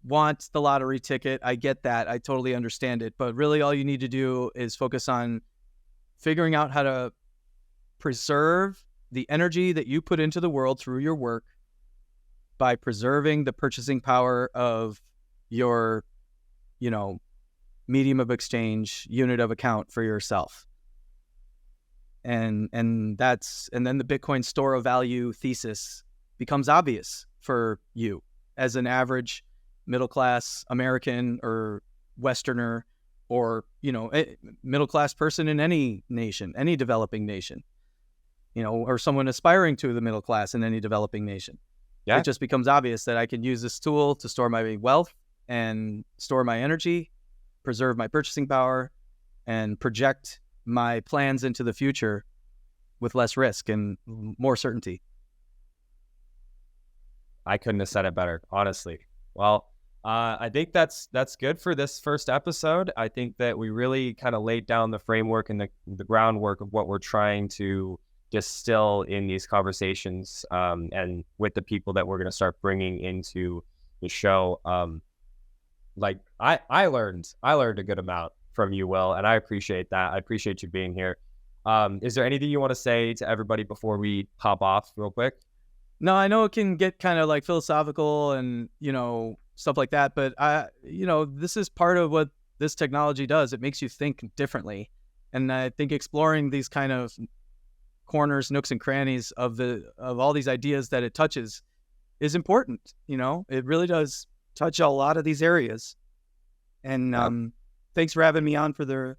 want the lottery ticket. I get that. I totally understand it. But really all you need to do is focus on figuring out how to preserve the energy that you put into the world through your work by preserving the purchasing power of your, medium of exchange, unit of account for yourself. And then the Bitcoin store of value thesis becomes obvious for you as an average middle class American or Westerner, or middle class person in any nation, any developing nation, or someone aspiring to the middle class in any developing nation. Yeah. It just becomes obvious that I can use this tool to store my wealth and store my energy, preserve my purchasing power, and project my plans into the future with less risk and more certainty. I couldn't have said it better, honestly. Well, I think that's good for this first episode. I think that we really kind of laid down the framework and the groundwork of what we're trying to distill in these conversations, and with the people that we're going to start bringing into the show. I learned a good amount from you, Will, and I appreciate that. I appreciate you being here. Is there anything you want to say to everybody before we hop off real quick? No, I know it can get kind of like philosophical and, stuff like that, but this is part of what this technology does. It makes you think differently. And I think exploring these kind of corners, nooks and crannies of all these ideas that it touches is important. It really does touch a lot of these areas. And thanks for having me on for the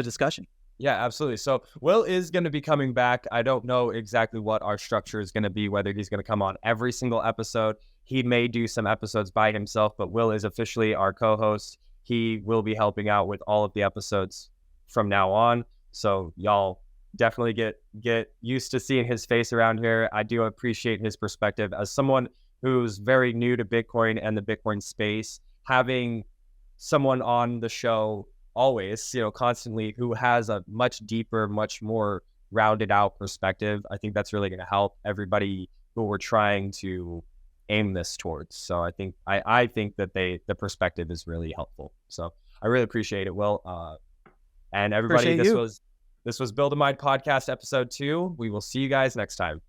discussion. Yeah, absolutely. So Will is going to be coming back. I don't know exactly what our structure is going to be, whether he's going to come on every single episode. He may do some episodes by himself, but Will is officially our co-host. He will be helping out with all of the episodes from now on. So y'all definitely get used to seeing his face around here. I do appreciate his perspective as someone who's very new to Bitcoin and the Bitcoin space. Having someone on the show always, constantly, who has a much deeper, much more rounded out perspective. I think that's really going to help everybody who we're trying to aim this towards. So I think that the perspective is really helpful. So I really appreciate it, Will. And everybody, Appreciate this was Build a Mind Podcast episode 2. We will see you guys next time.